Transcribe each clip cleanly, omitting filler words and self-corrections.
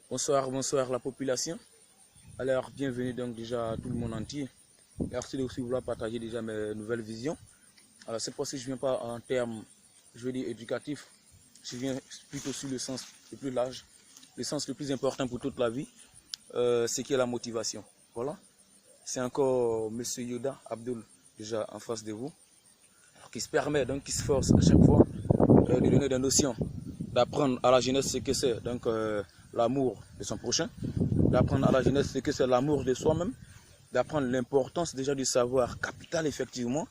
Bonsoir, bonsoir la population. Alors, bienvenue donc déjà à tout le monde entier. Merci de aussi vouloir partager déjà mes nouvelles visions. Alors, cette fois-ci, je ne viens pas en termes, je veux dire, éducatifs. Je viens plutôt sur le sens le plus large, le sens le plus important pour toute la vie, c'est qui est la motivation. Voilà. C'est encore M. Yoda Abdul, déjà en face de vous, alors, qui se permet, donc qui se force à chaque fois de donner des notions, d'apprendre à la jeunesse ce que c'est, donc l'amour de son prochain, d'apprendre à la jeunesse ce que c'est l'amour de soi-même, d'apprendre l'importance déjà du savoir capital effectivement,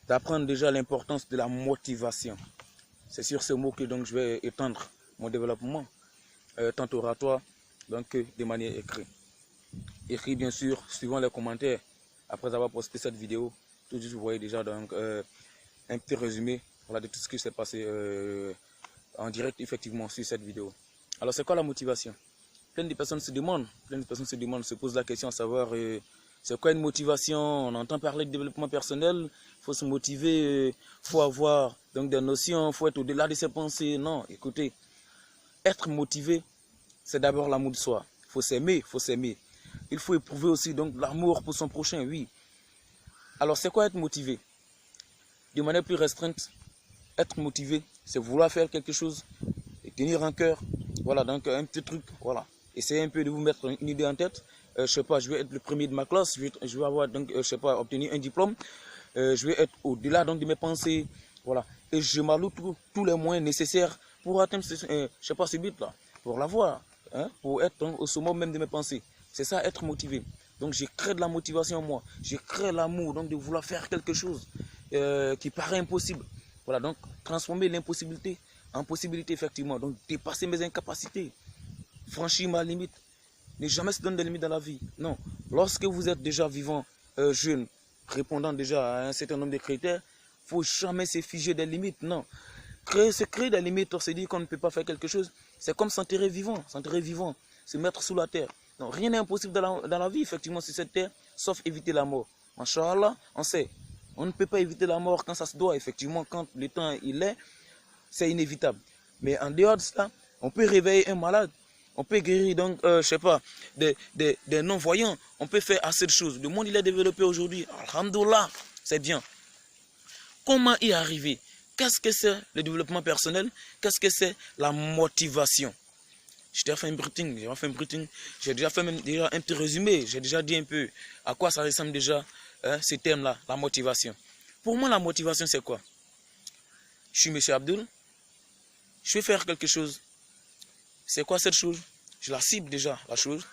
d'apprendre déjà l'importance de la motivation. C'est sur ce mot que donc je vais étendre mon développement, tant oratoire donc de manière écrite. Écrit bien sûr, suivant les commentaires, après avoir posté cette vidéo, tout de suite vous voyez déjà donc un petit résumé, voilà, de tout ce qui s'est passé en direct effectivement sur cette vidéo. Alors c'est quoi la motivation? Plein de personnes se demandent, se posent la question à savoir c'est quoi une motivation? On entend parler de développement personnel, il faut se motiver, il faut avoir donc des notions, il faut être au-delà de ses pensées. Non, écoutez, être motivé, c'est d'abord l'amour de soi. Il faut s'aimer, Il faut éprouver aussi donc l'amour pour son prochain, oui. Alors c'est quoi être motivé? De manière plus restreinte, être motivé, c'est vouloir faire quelque chose et tenir en cœur. Voilà, donc un petit truc, voilà. Essayez un peu de vous mettre une idée en tête. Je sais pas, je vais être le premier de ma classe, je vais avoir donc, je sais pas, obtenir un diplôme. Je vais être au-delà donc de mes pensées, voilà. Et je m'alloue tous les moyens nécessaires pour atteindre, je sais pas, ce but-là, pour l'avoir, hein, pour être donc, au sommet même de mes pensées. C'est ça, être motivé. Donc, j'ai créé de la motivation en moi. J'ai créé l'amour, donc de vouloir faire quelque chose qui paraît impossible. Voilà, donc transformer l'impossibilité en possibilité, effectivement. Donc, dépasser mes incapacités, franchir ma limite. Ne jamais se donner des limites dans la vie. Non. Lorsque vous êtes déjà vivant, jeune, répondant déjà à un certain nombre de critères, il ne faut jamais se figer des limites. Non. Se créer des limites, on se dit qu'on ne peut pas faire quelque chose, c'est comme s'enterrer vivant, se mettre sous la terre. Non, rien n'est impossible dans la vie, effectivement, sur cette terre, sauf éviter la mort. Inch'Allah, on sait. On ne peut pas éviter la mort quand ça se doit, effectivement, quand le temps il est, c'est inévitable. Mais en dehors de cela, on peut réveiller un malade. On peut guérir donc, je sais pas, des non-voyants. On peut faire assez de choses. Le monde il est développé aujourd'hui. Alhamdoulilah, c'est bien. Comment y arriver? Qu'est-ce que c'est le développement personnel? Qu'est-ce que c'est la motivation? J'ai fait un briefing, j'ai déjà fait même déjà un petit résumé. J'ai déjà dit un peu à quoi ça ressemble déjà ce thème-là, la motivation. Pour moi, la motivation, c'est quoi? Je suis M. Abdul. Je vais faire quelque chose. C'est quoi cette chose? Je la cible déjà, la chose.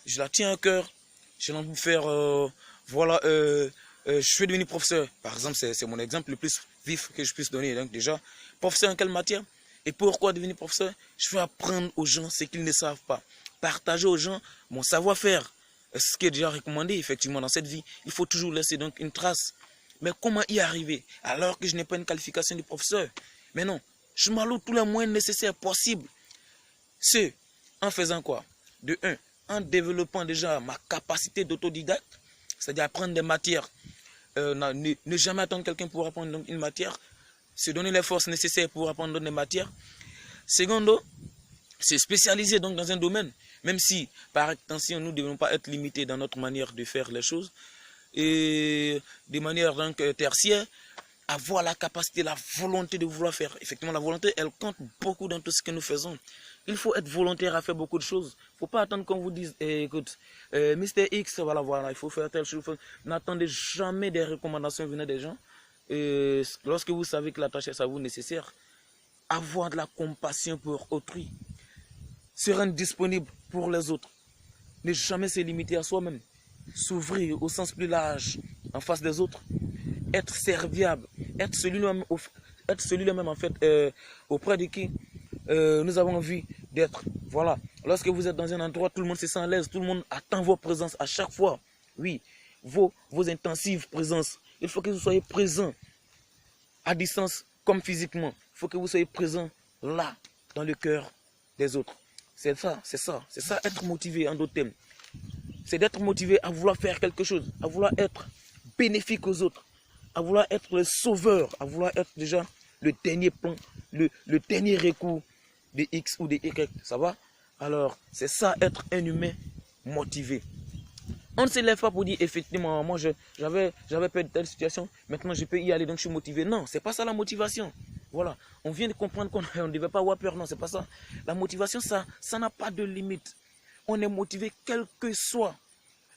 Je la tiens à cœur. J'ai envie de faire, voilà, je vais devenir professeur. Par exemple, c'est mon exemple le plus vif que je puisse donner. Donc déjà, professeur en quelle matière? Et pourquoi devenir professeur? Je vais apprendre aux gens ce qu'ils ne savent pas. Partager aux gens mon savoir-faire. Ce qui est déjà recommandé, effectivement, dans cette vie. Il faut toujours laisser donc une trace. Mais comment y arriver alors que je n'ai pas une qualification de professeur? Mais non, je m'alloue tous les moyens nécessaires possibles. C'est en faisant quoi? De un, en développant déjà ma capacité d'autodidacte, c'est-à-dire apprendre des matières. Ne jamais attendre quelqu'un pour apprendre donc, une matière. Se donner les forces nécessaires pour apprendre des matières. Secondo, se spécialiser donc dans un domaine. Même si, par extension, nous ne devons pas être limités dans notre manière de faire les choses. Et de manière donc tertiaire, avoir la capacité, la volonté de vouloir faire. Effectivement, la volonté, elle compte beaucoup dans tout ce que nous faisons. Il faut être volontaire à faire beaucoup de choses. Il ne faut pas attendre qu'on vous dise, écoute, Mr. X, voilà, il faut faire telle chose. N'attendez jamais des recommandations venant des gens. Et lorsque vous savez que la tâche est à vous nécessaire, avoir de la compassion pour autrui, se rendre disponible pour les autres, ne jamais se limiter à soi-même, s'ouvrir au sens plus large en face des autres, être serviable, être celui-là même en fait auprès de qui nous avons envie d'être. Voilà. Lorsque vous êtes dans un endroit, tout le monde se sent à l'aise, tout le monde attend vos présences à chaque fois. Oui, vos intensives présences. Il faut que vous soyez présents à distance comme physiquement. Il faut que vous soyez présents là, dans le cœur des autres. C'est ça, être motivé en d'autres termes. C'est d'être motivé à vouloir faire quelque chose, à vouloir être bénéfique aux autres, à vouloir être le sauveur, à vouloir être déjà le dernier plan, le dernier recours de X ou de Y, ça va? Alors, c'est ça, être un humain motivé. On ne se lève pas pour dire, effectivement, moi, j'avais peur de telle situation, maintenant je peux y aller, donc je suis motivé. Non, c'est pas ça la motivation. Voilà, on vient de comprendre qu'on ne devait pas avoir peur, non, c'est pas ça. La motivation, ça n'a pas de limite. On est motivé quelle que soit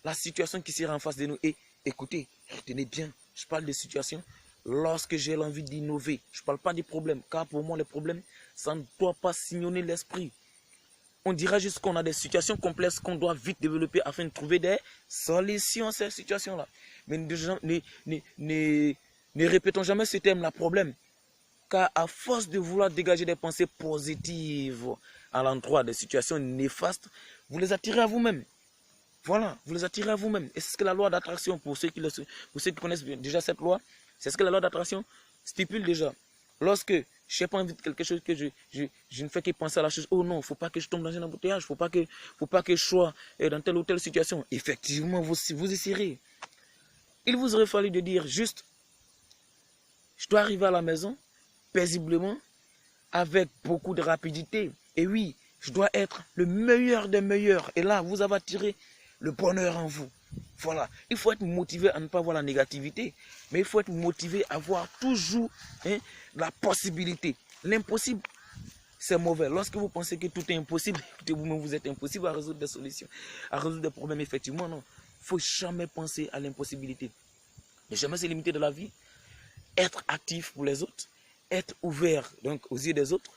la situation qui sera en face de nous. Et écoutez, retenez bien, je parle de situation lorsque j'ai l'envie d'innover. Je ne parle pas des problèmes, car pour moi, les problèmes, ça ne doit pas sillonner l'esprit. On dira juste qu'on a des situations complexes qu'on doit vite développer afin de trouver des solutions à ces situations-là. Mais ne répétons jamais ce terme-là, problème. Car à force de vouloir dégager des pensées positives à l'endroit des situations néfastes, vous les attirez à vous-même. Voilà, vous les attirez à vous-même. Et c'est ce que la loi d'attraction, pour ceux qui connaissent déjà cette loi, c'est ce que la loi d'attraction stipule déjà. Lorsque je n'ai pas envie de quelque chose, que je ne fais que penser à la chose, oh non, il ne faut pas que je tombe dans un embouteillage, il ne faut pas que je sois dans telle ou telle situation. Effectivement, vous y serez. Il vous aurait fallu de dire juste, je dois arriver à la maison, paisiblement, avec beaucoup de rapidité. Et oui, je dois être le meilleur des meilleurs. Et là, vous avez attiré le bonheur en vous. Voilà. Il faut être motivé à ne pas voir la négativité, mais il faut être motivé à voir toujours la possibilité. L'impossible, c'est mauvais. Lorsque vous pensez que tout est impossible, écoutez, vous-même, vous êtes impossible à résoudre des solutions, à résoudre des problèmes, effectivement, non. Il ne faut jamais penser à l'impossibilité. Ne jamais se limiter de la vie. Être actif pour les autres, être ouvert donc aux yeux des autres,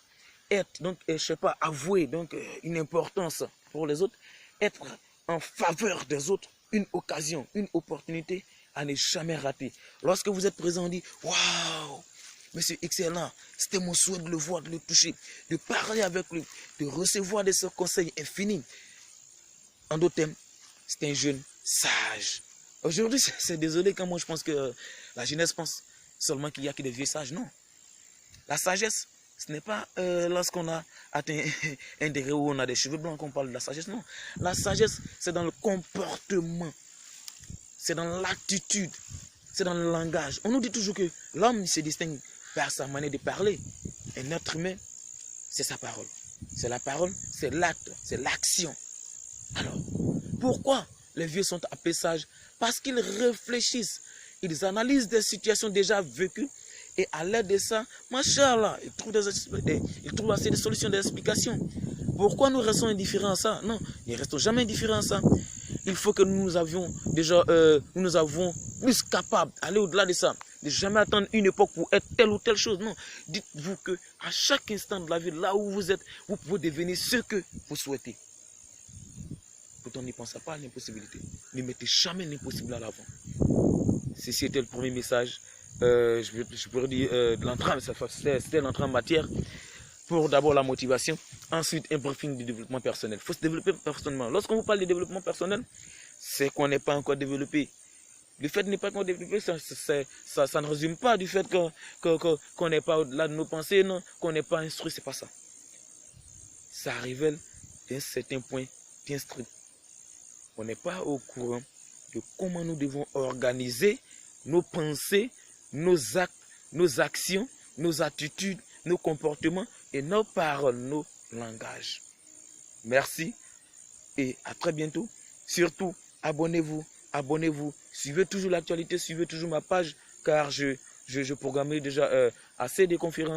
être donc, je sais pas, avouer donc une importance pour les autres, être en faveur des autres, une occasion, une opportunité à ne jamais rater. Lorsque vous êtes présent, on dit waouh, monsieur excellent, c'était mon souhait de le voir, de le toucher, de parler avec lui, de recevoir de ses conseils infinis. En d'autres termes, c'est un jeune sage. Aujourd'hui, c'est désolé quand moi je pense que la jeunesse pense seulement qu'il n'y a que des vieux sages. Non. La sagesse, ce n'est pas lorsqu'on a atteint un degré où on a des cheveux blancs qu'on parle de la sagesse. Non. La sagesse, c'est dans le comportement. C'est dans l'attitude. C'est dans le langage. On nous dit toujours que l'homme se distingue par sa manière de parler. Un être humain, c'est sa parole. C'est la parole, c'est l'acte, c'est l'action. Alors, pourquoi les vieux sont appelés sages? Parce qu'ils réfléchissent. Ils analysent des situations déjà vécues et à l'aide de ça, machallah, ils trouvent assez de solutions, des explications. Pourquoi nous restons indifférents à ça? Non, nous ne restons jamais indifférents à ça. Il faut que nous avons plus capables d'aller au-delà de ça, de jamais attendre une époque pour être telle ou telle chose. Non, dites-vous que à chaque instant de la vie, là où vous êtes, vous pouvez devenir ce que vous souhaitez. Pourtant, n'y pensez pas à l'impossibilité. Ne mettez jamais l'impossible à l'avant. Ceci était le premier message. Je pourrais dire de l'entrée, c'était l'entrée en matière. Pour d'abord la motivation, ensuite un briefing du développement personnel. Il faut se développer personnellement. Lorsqu'on vous parle de développement personnel, c'est qu'on n'est pas encore développé. Le fait de ne pas encore développé, ça ne résume pas du fait qu'on n'est pas au-delà de nos pensées, non, qu'on n'est pas instruit, c'est pas ça. Ça révèle d'un certain point d'instruit. On n'est pas au courant de comment nous devons organiser nos pensées, nos actes, nos actions, nos attitudes, nos comportements et nos paroles, nos langages. Merci et à très bientôt. Surtout, abonnez-vous, suivez toujours l'actualité, suivez toujours ma page car je programme déjà assez de conférences.